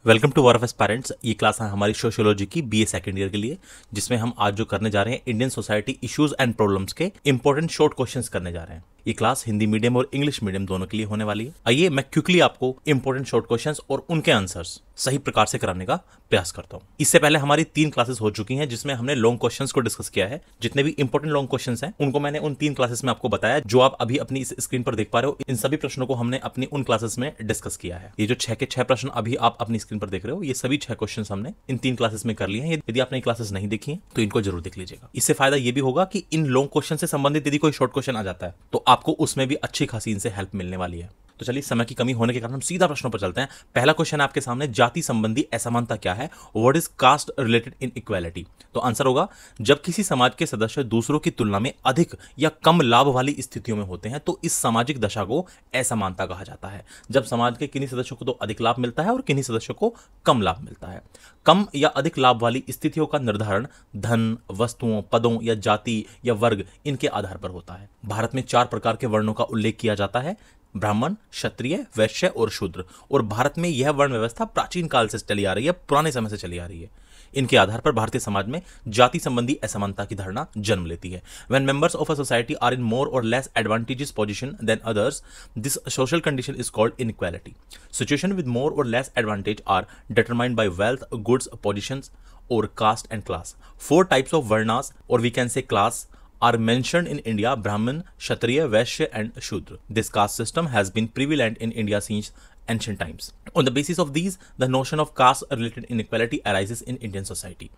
Welcome to war of parents. ये class है हमारी सोशियोलॉजी की बीए सेकंड ईयर के लिए, जिसमें हम आज जो करने जा रहे हैं Indian society issues and problems के इंपॉर्टेंट शॉर्ट क्वेश्चंस करने जा रहे हैं। ये क्लास हिंदी मीडियम और इंग्लिश मीडियम दोनों के लिए होने वाली है। आइए मैं क्विकली आपको इंपॉर्टेंट शॉर्ट क्वेश्चंस और उनके आंसर्स सही प्रकार से कराने का प्रयास करता हूं। इससे पहले हमारी 3 क्लासेस हो चुकी हैं जिसमें हमने लॉन्ग क्वेश्चंस को डिस्कस किया है। जितने भी इंपॉर्टेंट लॉन्ग क्वेश्चंस हैं उनको मैंने उन 3 क्लासेस में आपको बताया, जो आप अभी अपनी इस स्क्रीन पर देख पा रहे हो। इन सभी प्रश्नों को हमने अपनी उन क्लासेस में डिस्कस किया है। ये जो 6 के 6 प्रश्न अभी आप अपनी स्क्रीन पर देख रहे हो, ये सभी 6 क्वेश्चंस हमने इन 3 क्लासेस में कर लिए हैं। यदि आपने क्लासेस नहीं देखी हैं तो इनको जरूर देख लीजिएगा। इससे फायदा ये भी होगा कि इन लॉन्ग क्वेश्चन से संबंधित यदि कोई शॉर्ट क्वेश्चन आ जाता है तो आपको उसमें भी अच्छी खासी इनसे हेल्प मिलने वाली है। तो चलिए, समय की कमी होने के कारण हम सीधा प्रश्नों पर चलते हैं। पहला क्वेश्चन है आपके सामने, जाति संबंधी असमानता क्या है? What is caste related inequality? तो आंसर होगा, जब किसी समाज के सदस्य दूसरों की तुलना में अधिक या कम लाभ वाली स्थितियों में होते हैं तो इस सामाजिक दशा को असमानता कहा जाता है। जब समाज के किन्हीं सदस्यों को तो अधिक लाभ मिलता है और किन्हीं सदस्यों को कम लाभ मिलता है। कम या अधिक लाभ वाली स्थितियों का निर्धारण धन, वस्तुओं, पदों या जाति या वर्ग इनके आधार पर होता है। भारत में 4 प्रकार के वर्णों का उल्लेख किया जाता है: ब्राह्मण, क्षत्रिय, वैश्य और शूद्र। और भारत में यह वर्ण व्यवस्था प्राचीन काल से चली आ रही है, पुराने समय से चली आ रही है। इनके आधार पर भारतीय समाज में जाति संबंधी असमानता की धारणा जन्म लेती है। When members of a society are in more or less advantageous position than others, this social condition is called inequality. Situations with more or less advantage are determined by wealth, goods, positions, or caste and class. 4 types of varnas, or we can say class, are mentioned in India: Brahmin, Kshatriya, Vaishya and Shudra. This caste system has been prevalent in India since ancient times. On the basis of these, the notion of caste related inequality arises in Indian society.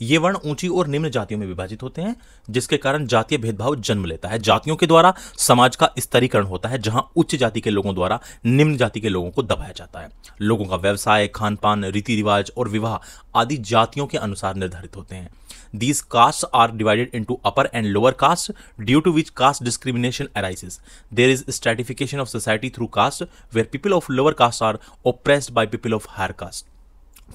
ये वर्ण ऊंची और निम्न जातियों में विभाजित होते हैं, जिसके कारण जातीय भेदभाव जन्म लेता है। जातियों के द्वारा समाज का स्तरीकरण होता है, जहां उच्च जाति के लोगों द्वारा निम्न जाति के लोगों को दबाया जाता है। लोगों का व्यवसाय, खान पान, रीति रिवाज और विवाह आदि जातियों के अनुसार निर्धारित होते हैं। These castes are divided into upper and lower caste, due to which caste discrimination arises. There is stratification of society through caste, where people of lower caste are oppressed by people of higher caste.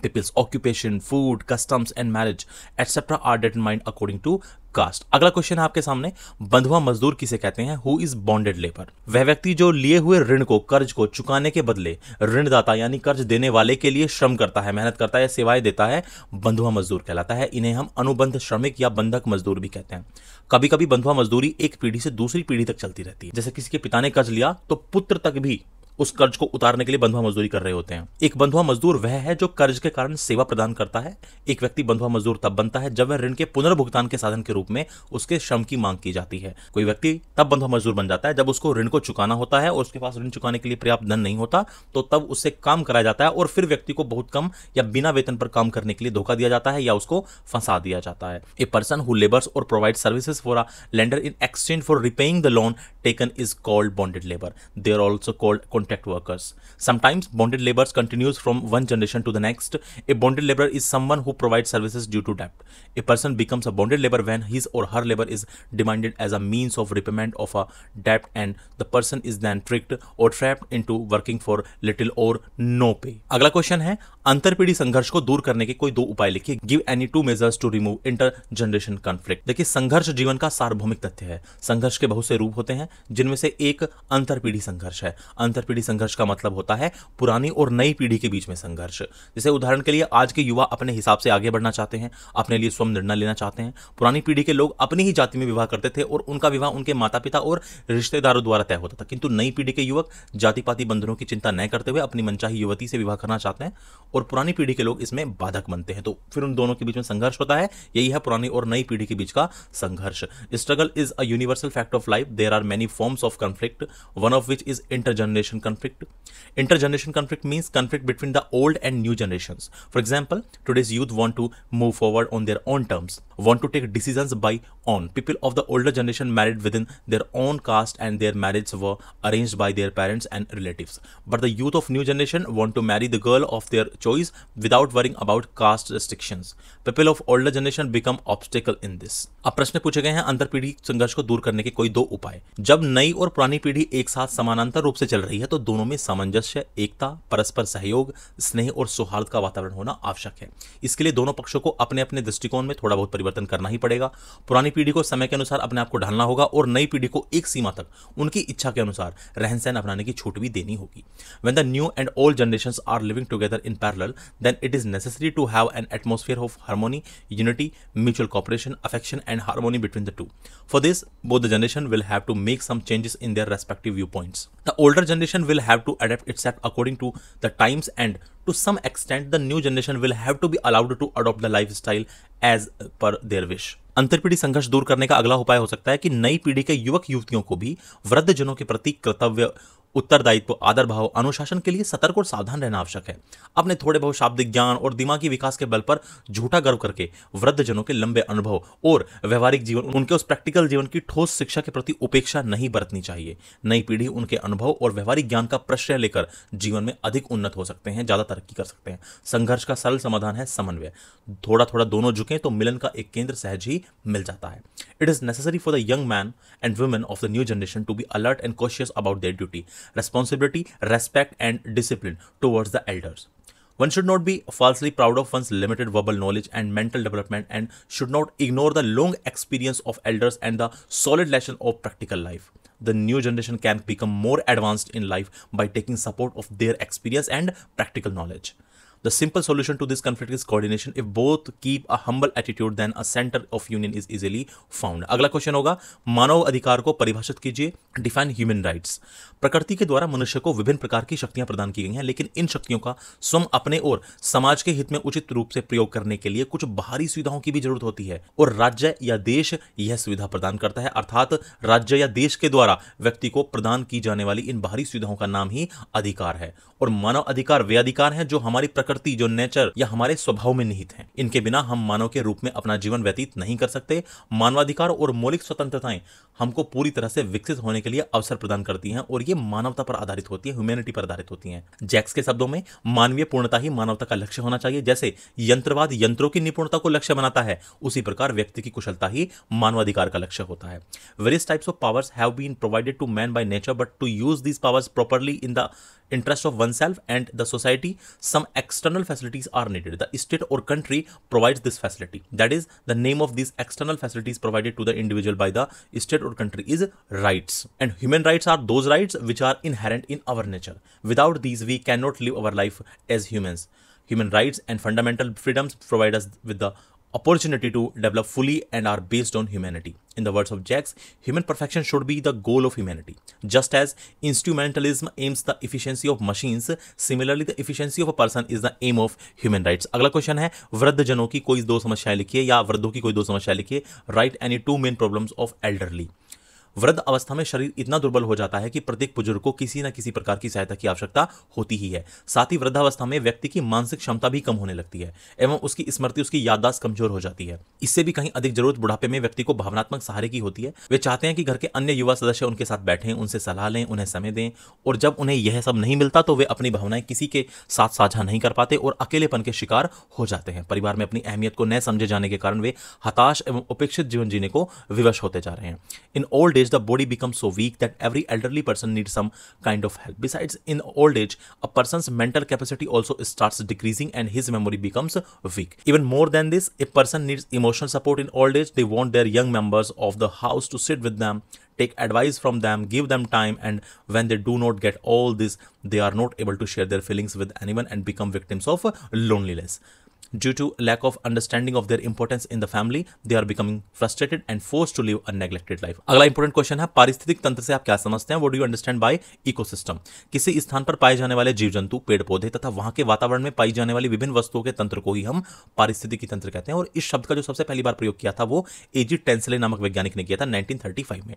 People's occupation, food, customs and marriage etc. are determined according to caste. अगला question है आपके सामने, बंधुआ मजदूर किसे कहते हैं? Who is bonded labour? वह व्यक्ति जो लिए हुए ऋण को, कर्ज को चुकाने के बदले ऋणदाता यानी कर्ज देने वाले के लिए श्रम करता है, मेहनत करता है या सेवाएं देता है, बंधुआ मजदूर कहलाता है। इन्हें हम अनुबंध श्रमिक या बंधक मजदूर भी कहते हैं। कभी कभी बंधुआ मजदूरी एक पीढ़ी से दूसरी पीढ़ी तक चलती रहती है। जैसे किसी के पिता ने कर्ज लिया तो पुत्र तक भी उस कर्ज को उतारने के लिए बंधुआ मजदूरी कर रहे होते हैं। एक बंधुआ मजदूर वह है जो कर्ज के कारण सेवा प्रदान करता है। एक व्यक्ति बंधुआ मजदूर तब बनता है जब वह ऋण के पुनर्भुगतान के साधन के रूप में उसके श्रम की मांग की जाती है। कोई व्यक्ति तब बंधुआ मजदूर बन जाता है जब उसको ऋण को चुकाना होता है और उसके पास ऋण चुकाने के लिए पर्याप्त धन नहीं होता, तो तब उससे काम कराया जाता है और फिर व्यक्ति को बहुत कम या बिना वेतन पर काम करने के लिए धोखा दिया जाता है या उसको फंसा दिया जाता है। ए पर्सन हु लेबर्स और provide services for a lender in exchange for repaying the loan taken is called bonded labour. They are also called contract workers. Sometimes bonded labor continues from one generation to the next. A bonded laborer is someone who provides services due to debt. A person becomes a bonded laborer when his or her labor is demanded as a means of repayment of a debt and the person is then tricked or trapped into working for little or no pay. अगला question है, अंतरपीढ़ी संघर्ष को दूर करने के कोई 2 उपाय लिखिए। Give any 2 measures to remove intergeneration conflict. देखिए, संघर्ष जीवन का सार्वभौमिक तथ्य है। संघर्ष के बहुत से रूप होते हैं, जिनमें से एक अंतरपीढ़ी संघर्ष है। अंतरपीढ़ी संघर्ष का मतलब होता है पुरानी और नई पीढ़ी के बीच में संघर्ष। जैसे उदाहरण के लिए, आज के युवा अपने हिसाब से आगे बढ़ना चाहते हैं, अपने लिए स्वयं निर्णय लेना चाहते हैं। पुरानी पीढ़ी के लोग अपनी ही जाति में विवाह करते थे और उनका विवाह उनके माता पिता और रिश्तेदारों द्वारा तय होता था। किंतु नई पीढ़ी के युवक जाति पाति बंधनों की चिंता न करते हुए अपनी मनचाही युवती से विवाह करना चाहते हैं और पुरानी पीढ़ी के लोग इसमें बाधक बनते हैं। तो फिर उन दोनों के बीच में संघर्ष होता है। यही है पुरानी और नई पीढ़ी के बीच का संघर्ष। Struggle is a universal fact of life. There are many forms of conflict, one of which is intergeneration conflict. Intergeneration conflict means conflict between the old and new generations. For example, today's youth want to move forward on their own terms, want to take decisions by own. People of the older generation married within their own caste and their marriages were arranged by their parents and relatives. But the youth of new generation want to marry the girl of their choice without worrying about caste restrictions. People of older generation become obstacle in this. अब प्रश्न पूछे गए हैं, अंतरपीढ़ी संघर्ष को दूर करने के कोई 2 उपाय। जब नई और पुरानी पीढ़ी एक साथ समानांतर रूप से चल रही है तो दोनों में सामंजस्य, एकता, परस्पर सहयोग, स्नेह और सौहार्द का वातावरण होना आवश्यक है। इसके लिए दोनों पक्षों को अपने अपने दृष्टिकोण में थोड़ा बहुत परिवर्तन करना ही पड़ेगा। पुरानी पीढ़ी को समय के अनुसार अपने आप को ढालना होगा और नई पीढ़ी को एक सीमा तक उनकी इच्छा के अनुसार रहन सहन अपनाने की छूट भी देनी होगी। When the new and old generations are living together in parallel, then it is necessary to have an atmosphere of harmony, unity, mutual cooperation, affection, and harmony between the two. For this, both the generation will have to make some changes in their respective viewpoints. The older generation will have to adapt itself according to the times, and to some extent, the new generation will have to be allowed to adopt the lifestyle as per their wish. अंतरपीढ़ी संघर्ष दूर करने का अगला उपाय हो सकता है कि नई पीढ़ी के युवक युवतियों को भी वृद्धजनों के प्रति कर्तव्य, उत्तरदायित्व, आदर भाव, अनुशासन के लिए सतर्क और सावधान रहना आवश्यक है। अपने थोड़े बहुत शाब्दिक ज्ञान और दिमागी विकास के बल पर झूठा गर्व करके वृद्धजनों के लंबे अनुभव और व्यवहारिक जीवन, उनके उस प्रैक्टिकल जीवन की ठोस शिक्षा के प्रति उपेक्षा नहीं बरतनी चाहिए। नई पीढ़ी उनके अनुभव और व्यवहारिक ज्ञान का प्रश्रय लेकर जीवन में अधिक उन्नत हो सकते हैं, ज्यादा तरक्की कर सकते हैं। संघर्ष का सरल समाधान है समन्वय। थोड़ा थोड़ा दोनों झुकें तो मिलन का एक केंद्र सहज ही मिल जाता है। It is necessary for the young man and women of the new generation to be alert and cautious about their duty, responsibility, respect, and discipline towards the elders. One should not be falsely proud of one's limited verbal knowledge and mental development, and should not ignore the long experience of elders and the solid lesson of practical life. The new generation can become more advanced in life by taking support of their experience and practical knowledge. The simple solution to this conflict is coordination. If both keep a humble attitude, then a center of union is easily found. अगला question होगा, मानव अधिकार को परिभाषित कीजिए। Define human rights. प्रकृति के द्वारा मनुष्य को विभिन्न प्रकार की शक्तियां प्रदान की गई हैं, लेकिन इन शक्तियों का स्वयं अपने और समाज के हित में उचित रूप से प्रयोग करने के लिए कुछ बाहरी सुविधाओं की भी जरूरत होती है, और राज्य या देश यह सुविधा प्रदान करता है। अर्थात राज्य या देश के द्वारा व्यक्ति को प्रदान की जाने वाली इन बाहरी सुविधाओं का नाम ही अधिकार है। और मानव अधिकार वे अधिकार हैं जो हमारी प्रकृति, जो नेचर या हमारे स्वभाव में निहित हैं। इनके बिना हम मानव के रूप में अपना जीवन व्यतीत नहीं कर सकते। मानवाधिकार और मौलिक स्वतंत्रताएं हमको पूरी तरह से विकसित होने के लिए अवसर प्रदान करती हैं, और ये मानवता पर आधारित होती है, ह्यूमैनिटी पर आधारित होती हैं। जैक्स के शब्दों में, मानवीय पूर्णता ही मानवता का लक्ष्य होना चाहिए। जैसे यंत्रवाद यंत्रों की निपुणता को लक्ष्य बनाता है, उसी प्रकार व्यक्ति की कुशलता ही मानवाधिकार का लक्ष्य होता है। Various types of powers have been provided to man by nature, but to use these powers properly in the interest of oneself and the society, some external facilities are needed. The state or country provides this facility. That is, the name of these external facilities provided to the individual by the state or country is rights. And human rights are those rights which are inherent in our nature. Without these, we cannot live our life as humans. Human rights and fundamental freedoms provide us with the opportunity to develop fully and are based on humanity. In the words of Jacques, human perfection should be the goal of humanity. Just as instrumentalism aims the efficiency of machines, similarly the efficiency of a person is the aim of human rights. अगला question है, वृद्धजनों की कोई दो समस्याएं लिखिए, या वृद्धों की कोई दो समस्याएं लिखिए। Right any two main problems of elderly. वृद्ध अवस्था में शरीर इतना दुर्बल हो जाता है कि प्रत्येक बुजुर्ग को किसी न किसी प्रकार की सहायता की आवश्यकता होती ही है। साथ ही वृद्धावस्था में व्यक्ति की मानसिक क्षमता भी कम होने लगती है एवं उसकी स्मृति, उसकी याददाश्त कमजोर हो जाती है। इससे भी कहीं अधिक जरूरत बुढ़ापे में व्यक्ति को भावनात्मक सहारे की होती है। वे चाहते हैं कि घर के अन्य युवा सदस्य उनके साथ बैठें, उनसे सलाह लें, उन्हें समय दें, और जब उन्हें यह सब नहीं मिलता तो वे अपनी भावनाएं किसी के साथ साझा नहीं कर पाते और अकेलेपन के शिकार हो जाते हैं। परिवार में अपनी अहमियत को न समझे जाने के कारण वे हताश एवं उपेक्षित जीवन जीने को विवश होते जा रहे हैं। In old age the body becomes so weak that every elderly person needs some kind of help. Besides, in old age, a person's mental capacity also starts decreasing and his memory becomes weak. Even more than this, a person needs emotional support in old age. They want their young members of the house to sit with them, take advice from them, give them time, and when they do not get all this, they are not able to share their feelings with anyone and become victims of loneliness. Due to lack of understanding of their importance in the family, they are becoming frustrated and forced to live a neglected life. अगला important question है, पारिस्थितिक तंत्र से आप क्या समझते हैं? What do you understand by ecosystem? किसी स्थान पर पाए जाने वाले जीव जंतु, पेड़ पौधे तथा वहां के वातावरण में पाई जाने वाली विभिन्न वस्तुओं के तंत्र को ही हम पारिस्थितिकी तंत्र कहते हैं। और इस शब्द का जो सबसे पहली बार प्रयोग किया था वो एजी टेंसले नामक वैज्ञानिक ने किया था 1935 में।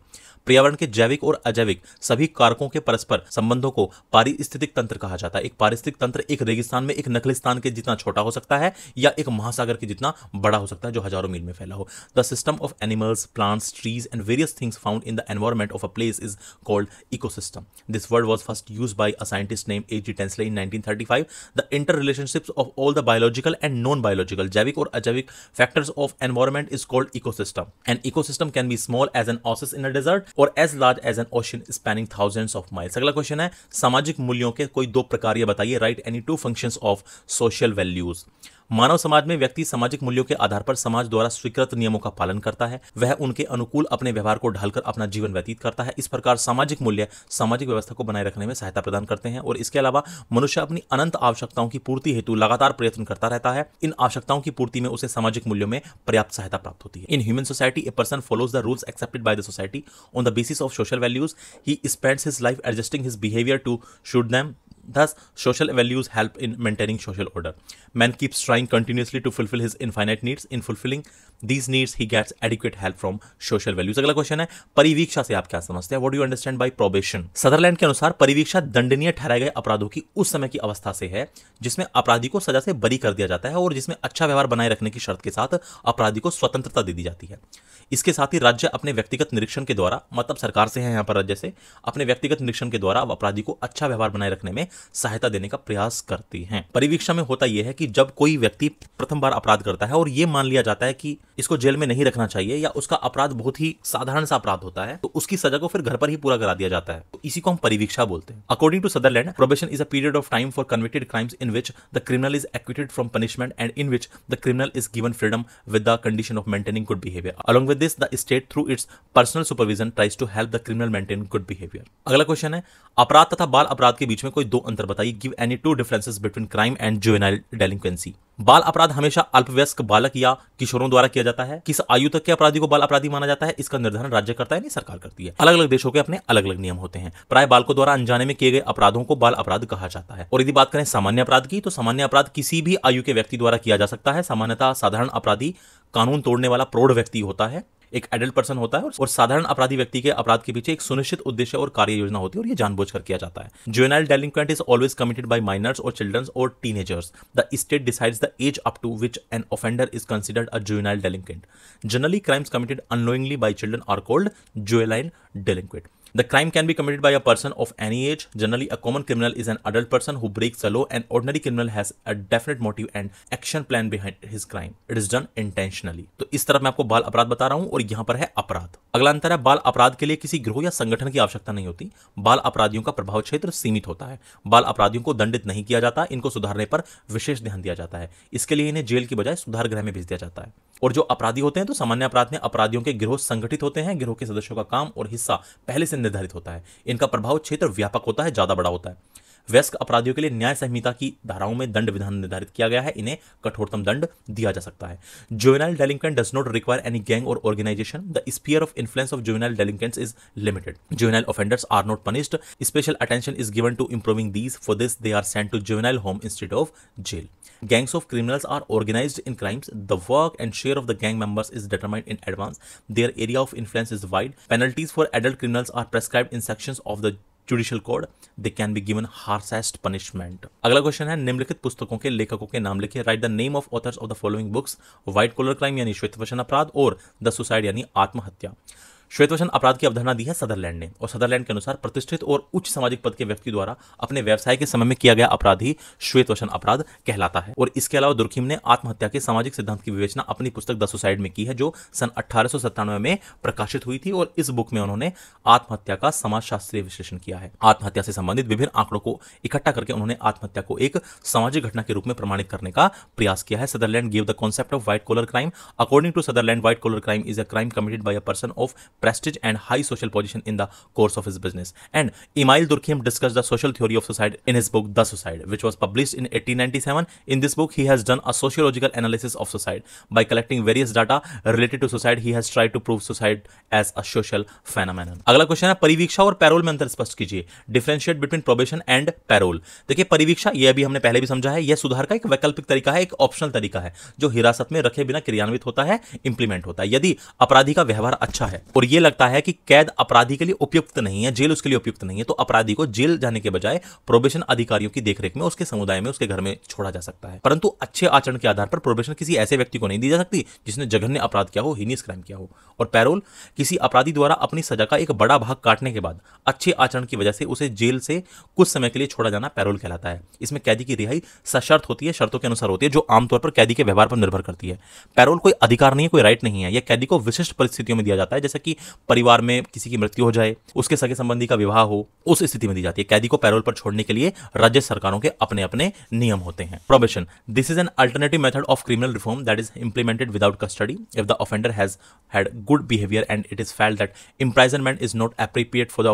पर्यावरण के जैविक और अजैविक सभी कारकों के परस्पर संबंधों को पारिस्थितिक तंत्र कहा जाता है। एक पारिस्थितिक तंत्र एक रेगिस्तान में एक नखलिस्तान के जितना छोटा हो सकता है, या एक महासागर के जितना बड़ा हो सकता है जो हजारों मील में फैला हो। The system of animals, plants, trees and various things found in the environment of a place is called ecosystem. This word was first used by a scientist named A.G. Tensley in 1935. The interrelationships of all the biological and non-biological, जैविक और अजैविक factors of environment is called ecosystem. An ecosystem can be small as an oasis in a desert or as large as an ocean spanning thousands of miles. अगला question है, सामाजिक मूल्यों के कोई दो प्रकार ये बताइए। Write any two functions of social values. मानव समाज में व्यक्ति सामाजिक मूल्यों के आधार पर समाज द्वारा स्वीकृत नियमों का पालन करता है। वह उनके अनुकूल अपने व्यवहार को ढालकर अपना जीवन व्यतीत करता है। इस प्रकार सामाजिक मूल्य सामाजिक व्यवस्था को बनाए रखने में सहायता प्रदान करते हैं और इसके अलावा मनुष्य अपनी अनंत आवश्यकताओं की पूर्ति हेतु लगातार प्रयत्न करता रहता है। इन आवश्यकताओं की पूर्ति में उसे सामाजिक मूल्यों में पर्याप्त सहायता प्राप्त होती है। In human society a person follows the rules accepted by the society on the basis of social values. He spends his life adjusting his behaviour to suit them. Thus, social values help in maintaining social order. Man keeps trying continuously to fulfill his infinite needs. In fulfilling these needs, he gets adequate help from social values. अगला question है, परिवीक्षा से आप क्या समझते हैं? What do you understand by probation? Sutherland के अनुसार परिवीक्षा दंडनीय ठहराए गए अपराधों की उस समय की अवस्था से है जिसमें अपराधी को सजा से बरी कर दिया जाता है और जिसमें अच्छा व्यवहार बनाए रखने की शर्त के साथ अपराधी को स्वतंत्रता दे दी जाती है। इसके साथ ही राज्य अपने व्यक्तिगत निरीक्षण के द्वारा, मतलब सरकार से है यहाँ पर राज्य से, अपने व्यक्तिगत निरीक्षण के द्वारा अपराधी को अच्छा व्यवहार बनाए रखने में सहायता देने का प्रयास करती हैं। परिवीक्षा में होता यह है कि जब कोई व्यक्ति प्रथम बार अपराध करता है और यह मान लिया जाता है कि इसको जेल में नहीं रखना चाहिए या उसका अपराध बहुत ही साधारण सा अपराध होता है, तो उसकी सजा को फिर घर पर ही पूरा करा दिया जाता है। तो इसी को हम परिवीक्षा बोलते हैं। According to Sutherland, probation is a period of time for convicted crimes in which the criminal is acquitted from punishment and in which the criminal is given freedom with the condition of maintaining good behaviour. Along with this, the state through its personal supervision tries to help the criminal maintain good behaviour. अगला question है, अपराध तथा बाल अपराध के बीच में कोई दो अंतर बताइए। Give any two differences between crime and juvenile delinquency. बाल अपराध हमेशा अल्पवयस्क बालक या किशोरों द्वारा किया जाता है। किस आयु तक के अपराधी को बाल अपराधी माना जाता है, इसका निर्धारण राज्य करता है, नहीं सरकार करती है। अलग अलग देशों के अपने अलग अलग नियम होते हैं। प्राय बालकों द्वारा अनजाने में किए गए अपराधों को बाल अपराध कहा जाता है। और यदि बात करें सामान्य अपराध की, तो सामान्य अपराध किसी भी आयु के व्यक्ति द्वारा किया जा सकता है। सामान्यतः साधारण अपराधी कानून तोड़ने वाला प्रौढ़ व्यक्ति होता है, एक एडल्ट पर्सन होता है, और साधारण अपराधी व्यक्ति के अपराध के पीछे एक सुनिश्चित उद्देश्य और कार्य योजना होती है और ये जानबूझकर किया जाता है। Juvenile delinquent is always committed by minors or childrens or teenagers. The state decides the age up to which an offender is considered a juvenile delinquent. Generally crimes committed unknowingly by children are called juvenile delinquent. The crime can be committed by a person of any age. Generally, a common criminal is an adult person who breaks the law. An ordinary criminal has a definite motive and action plan behind his crime. It is done intentionally. तो इस तरफ मैं आपको बाल अपराध बता रहा हूं और यहाँ पर है अपराध। अगला अंतर है, बाल अपराध के लिए किसी गिरोह या संगठन की आवश्यकता नहीं होती। बाल अपराधियों का प्रभाव क्षेत्र सीमित होता है। बाल अपराधियों को दंडित नहीं किया जाता, इनको सुधारने पर विशेष ध्यान दिया जाता है। इसके लिए इन्हें जेल की बजाय सुधार गृह में भेज दिया जाता है। और जो अपराधी होते हैं, तो सामान्य अपराध में अपराधियों के गिरोह संगठित होते हैं। गिरोह के सदस्यों का काम और हिस्सा पहले से निर्धारित होता है। इनका प्रभाव क्षेत्र व्यापक होता है, ज्यादा बड़ा होता है। वयस्क अपराधियों के लिए न्याय संहिता की धाराओं में दंड विधान निर्धारित किया गया है। इन्हें कठोरतम दंड दिया जा सकता है। Juvenile delinquent does not require any gang or organisation. The sphere of influence of juvenile delinquents is limited. Juvenile offenders are not punished. Special attention is given to improving these. For this they are sent to juvenile home instead of jail. Gangs of criminals are organized in crimes. The work and share of the gang members is determined in advance. Their area of influence is wide. Penalties for adult criminals are prescribed in sections of the Judicial Code. They can be given harshest punishment. अगला question है, निम्नलिखित पुस्तकों के लेखकों के नाम लिखिए। Write the name of authors of the following books. White collar crime यानी श्वेतवसन अपराध और द सुसाइड यानी आत्महत्या। श्वेतवसन अपराध की अवधारणा दी है सदरलैंड ने, और सदरलैंड के अनुसार प्रतिष्ठित और उच्च सामाजिक पद के व्यक्ति द्वारा अपने व्यवसाय के समय में किया गया अपराध ही श्वेतवसन अपराध कहलाता है। और इसके अलावा दुर्खिम ने आत्महत्या के सामाजिक सिद्धांत की विवेचना अपनी पुस्तक द सुसाइड में की है, जो सन 1897 में प्रकाशित हुई थी। और इस बुक में उन्होंने आत्महत्या का समाजशास्त्रीय विश्लेषण किया है। आत्महत्या से संबंधित विभिन्न आंकड़ों को इकट्ठा करके उन्होंने आत्महत्या को एक सामाजिक घटना के रूप में प्रमाणित करने का प्रयास किया है। Sutherland give the concept of white collar crime. According to Sutherland, white collar crime is a crime committed by a person of prestige and high social position in the course of his business. And Emil Durkheim discussed the social theory of suicide in his book The Suicide, which was published in 1897. In this book, he has done a sociological analysis of suicide. By collecting various data related to suicide, he has tried to prove suicide as a social phenomenon. अगला question है, परिवीक्षा और payroll में अंतर स्पष्ट कीजिए। Differentiate between probation and parole. देखिए, परिवीक्षा ये अभी हमने पहले भी समझा है, यह सुधार का एक वैकल्पिक तरीका है, एक ऑप्शनल तरीका है जो हिरासत में रखे बिना क्रियान्वित होता है, इंप्लीमेंट होता है। यदि अपराधी का व्यवहार अच्छा है और ये लगता है कि कैद अपराधी के लिए उपयुक्त नहीं है, जेल उसके लिए उपयुक्त नहीं है, तो अपराधी को जेल जाने के बजाय प्रोबेशन अधिकारियों की देखरेख में उसके समुदाय में, उसके घर में छोड़ा जा सकता है। परंतु अच्छे आचरण के आधार पर प्रोबेशन किसी ऐसे व्यक्ति को नहीं दी जा सकती जिसने जघन्य अपराध किया हो, हीनियस क्राइम किया हो। और पैरोल किसी अपराधी द्वारा अपनी सजा का एक बड़ा भाग काटने के बाद अच्छे आचरण की वजह से उसे जेल से कुछ समय के लिए छोड़ा जाना पैरोल कहलाता है। इसमें कैदी की रिहाई सशर्त होती है, शर्तों के अनुसार होती है, जो आमतौर पर कैदी के व्यवहार पर निर्भर करती है। पैरोल कोई अधिकार नहीं है, कोई राइट नहीं है। यह कैदी को विशिष्ट परिस्थितियों में दिया जाता है, जैसे कि परिवार में किसी की मृत्यु हो जाए, उसके सगे संबंधी का विवाह हो, उस स्थिति में दी जाती है। कैदी को पैरोल पर छोड़ने के लिए राज्य सरकारों के अपने अपने नियम होते हैं। Probation, this is an alternative method of criminal reform that is implemented without custody if the offender has had good behavior and it is felt that imprisonment is not appropriate for the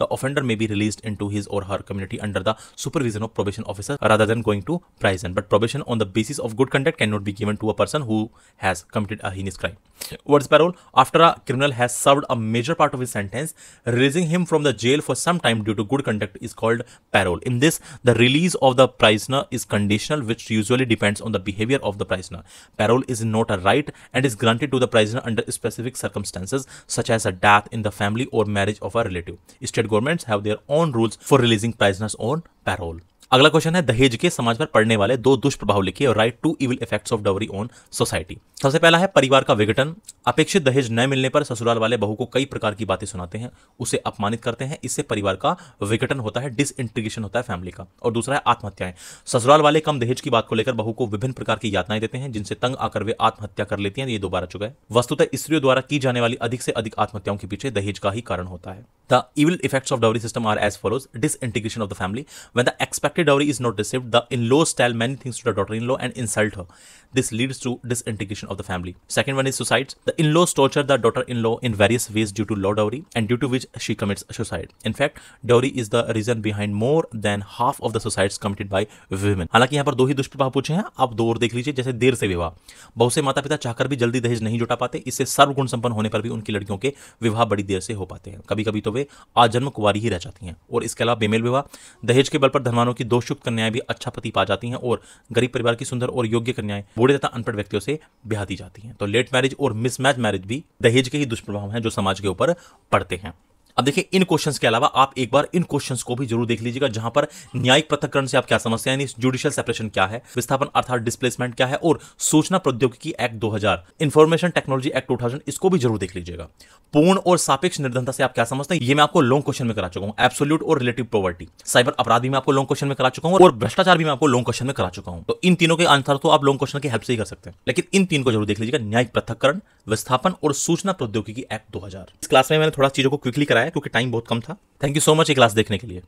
offender may be released into his or her community under the supervision of probation officer rather than going to prison. But probation on the basis of good conduct cannot be given to a person who has committed a heinous crime. What is parole? After a criminal has served a major part of his sentence, releasing him from the jail for some time due to good conduct is called parole. In this, the release of the prisoner is conditional, which usually depends on the behavior of the prisoner. Parole is not a right and is granted to the prisoner under specific circumstances such as a death in the family or marriage of a relative. State governments have their own rules for releasing prisoners on parole. अगला question है, दहेज के समाज पर पड़ने वाले 2 दुष्प्रभाव लिखिए और right 2 evil effects of dowry on society. सबसे पहला है परिवार का विघटन। अपेक्षित दहेज न मिलने पर ससुराल वाले बहू को कई प्रकार की बातें सुनाते हैं, उसे अपमानित करते हैं। इससे परिवार का विघटन होता है, डिसइंटीग्रेशन होता है फैमिली का। और दूसरा है आत्महत्याएं। ससुराल वाले कम दहेज की बात को लेकर बहू को विभिन्न प्रकार की यातनाएं देते हैं, जिनसे तंग आकर वे आत्महत्या कर लेती हैं। ये 2 बार आ चुका है। वस्तुतः स्त्रियों द्वारा की जाने वाली अधिक से अधिक आत्महत्याओं के पीछे दहेज का ही कारण होता है। The evil effects of dowry system are as follows: disintegration of the family. When the expected dowry is not received, the in-laws tell many things to the daughter-in-law and insult her. This leads to disintegration of the family. Second one is suicides. The in-laws torture the daughter-in-law in various ways due to low dowry and due to which she commits suicide. In fact, dowry is the reason behind more than half of the suicides committed by women. हालांकि यहाँ पर 2 ही दुष्प्रभाव पूछे हैं, आप 2 और देख लीजिए। जैसे देर से विवाह, बहुत से माता पिता चाहकर भी जल्दी दहेज नहीं जुटा पाते। इससे सर्वगुण संपन्न होने पर भी उनकी लड़कियों के विवाह बड़ी देर से हो पाते हैं। कभी कभी तो वे आजन्म कुंवारी ही रह जाती हैं। और इसके अलावा बेमेल विवाह, दहेज के बल पर धनवानों की दोषयुक्त कन्याएं भी अच्छा पति पा जाती हैं और गरीब परिवार की सुंदर और योग्य कन्याएं बूढ़े तथा अनपढ़ व्यक्तियों से ब्याह दी जाती हैं। तो लेट मैरिज और मिसमैच मैरिज भी दहेज के ही दुष्प्रभाव हैं जो समाज के ऊपर पड़ते हैं। अब देखिए, इन क्वेश्चंस के अलावा आप एक बार इन क्वेश्चंस को भी जरूर देख लीजिएगा, जहां पर न्यायिक पृथक्करण से आप क्या समझते हैं, यानी जुडिशियल सेपरेशन क्या है, विस्थापन अर्थात डिस्प्लेसमेंट क्या है, और सूचना प्रौद्योगिकी एक्ट 2000, इंफॉर्मेशन टेक्नोलॉजी एक्ट 2000, इसको भी जरूर देख लीजिएगा। पूर्ण और सापेक्ष निर्धनता से आप क्या समझते हैं, ये मैं आपको लॉन्ग क्वेश्चन में करा चुका हूं। एब्सोल्यूट और रिलेटिव पॉवर्टी, साइबर अपराधी में आपको लॉन्ग क्वेश्चन में करा चुका हूं, और भ्रष्टाचार भी मैं आपको लॉन्ग क्वेश्चन में करा चुका हूं। तो इन तीनों के आंसर तो आप लॉन्ग क्वेश्चन की हेल्प से ही कर सकते हैं, लेकिन इन 3 को जरूर देख लीजिएगा: न्यायिक पृथक्करण, विस्थापन और सूचना प्रौद्योगिकी एक्ट 2000। इस क्लास में मैंने थोड़ा चीजों को क्विकली कराया क्योंकि टाइम बहुत कम था। थैंक यू सो मच ये क्लास देखने के लिए।